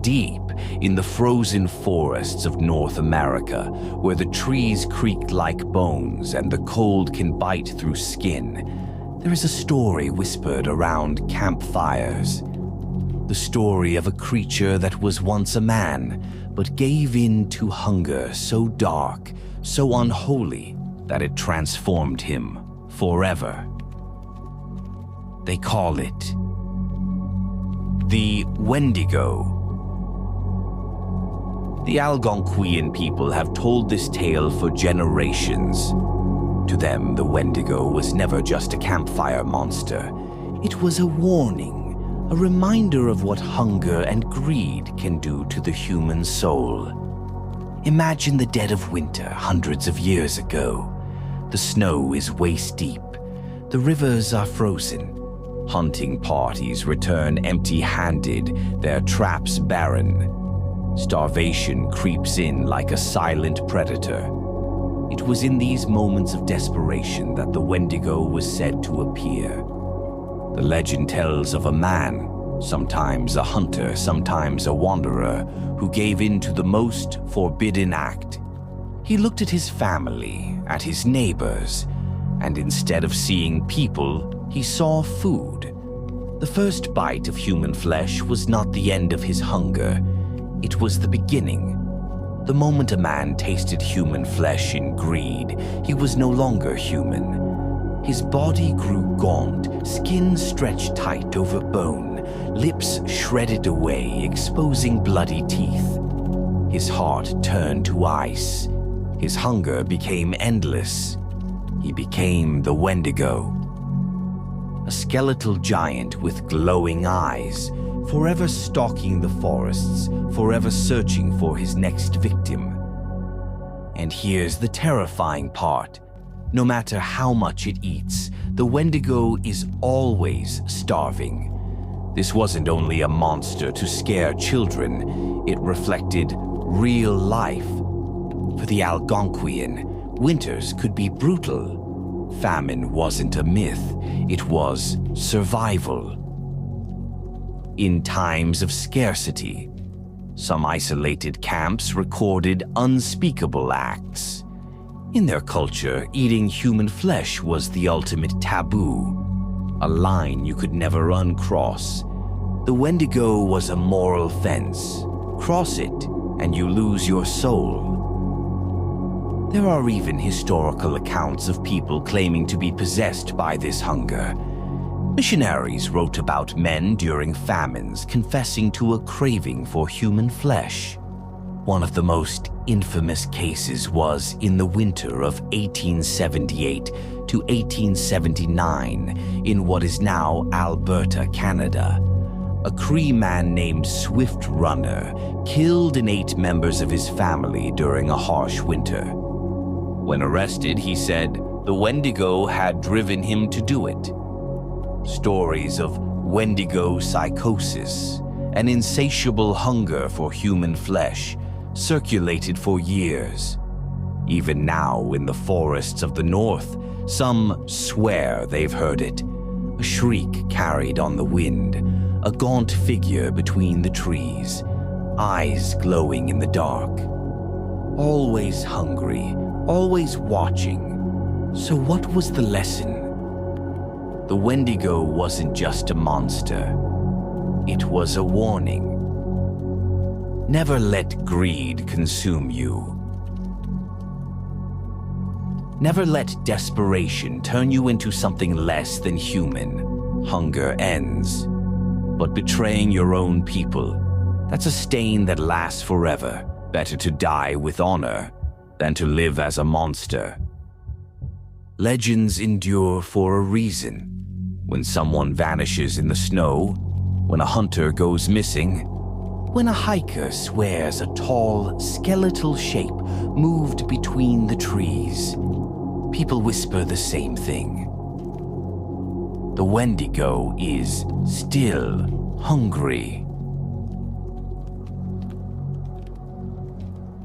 deep in the frozen forests of North America, where the trees creak like bones and the cold can bite through skin, there is a story whispered around campfires. The story of a creature that was once a man, but gave in to hunger so dark, so unholy, that it transformed him forever. They call it the Wendigo. The Algonquian people have told this tale for generations. To them, the Wendigo was never just a campfire monster. It was a warning, a reminder of what hunger and greed can do to the human soul. Imagine the dead of winter hundreds of years ago. The snow is waist deep. The rivers are frozen. Hunting parties return empty-handed, their traps barren. Starvation creeps in like a silent predator. It was in these moments of desperation that the Wendigo was said to appear. The legend tells of a man, sometimes a hunter, sometimes a wanderer, who gave in to the most forbidden act. He looked at his family, at his neighbors, and instead of seeing people, he saw food. The first bite of human flesh was not the end of his hunger. It was the beginning. The moment a man tasted human flesh in greed, he was no longer human. His body grew gaunt, skin stretched tight over bone, lips shredded away, exposing bloody teeth. His heart turned to ice. His hunger became endless. He became the Wendigo. A skeletal giant with glowing eyes, forever stalking the forests, forever searching for his next victim. And here's the terrifying part. No matter how much it eats, the Wendigo is always starving. This wasn't only a monster to scare children, it reflected real life. For the Algonquian, winters could be brutal. Famine wasn't a myth, it was survival. In times of scarcity, some isolated camps recorded unspeakable acts. In their culture, eating human flesh was the ultimate taboo, a line you could never uncross. The Wendigo was a moral fence. Cross it, and you lose your soul. There are even historical accounts of people claiming to be possessed by this hunger. Missionaries wrote about men during famines confessing to a craving for human flesh. One of the most infamous cases was in the winter of 1878 to 1879 in what is now Alberta, Canada. A Cree man named Swift Runner killed and ate members of his family during a harsh winter. When arrested, he said the Wendigo had driven him to do it. Stories of Wendigo psychosis, an insatiable hunger for human flesh, circulated for years. Even now, in the forests of the north, some swear they've heard it. A shriek carried on the wind, a gaunt figure between the trees, eyes glowing in the dark. Always hungry, always watching. So what was the lesson? The Wendigo wasn't just a monster. It was a warning. Never let greed consume you. Never let desperation turn you into something less than human. Hunger ends. But betraying your own people, that's a stain that lasts forever. Better to die with honor than to live as a monster. Legends endure for a reason. When someone vanishes in the snow, when a hunter goes missing, when a hiker swears a tall, skeletal shape moved between the trees, people whisper the same thing. The Wendigo is still hungry.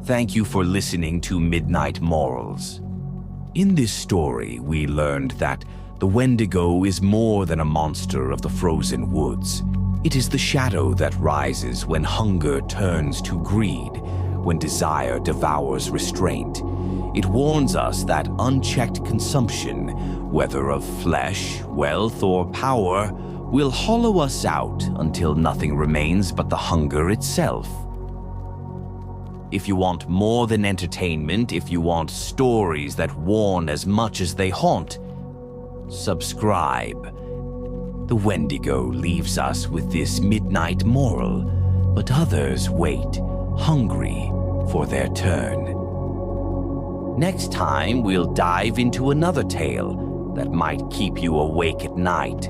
Thank you for listening to Midnight Morals. In this story, we learned that the Wendigo is more than a monster of the frozen woods. It is the shadow that rises when hunger turns to greed, when desire devours restraint. It warns us that unchecked consumption, whether of flesh, wealth, or power, will hollow us out until nothing remains but the hunger itself. If you want more than entertainment, if you want stories that warn as much as they haunt, subscribe. The Wendigo leaves us with this midnight moral, but others wait, hungry for their turn. Next time, we'll dive into another tale that might keep you awake at night.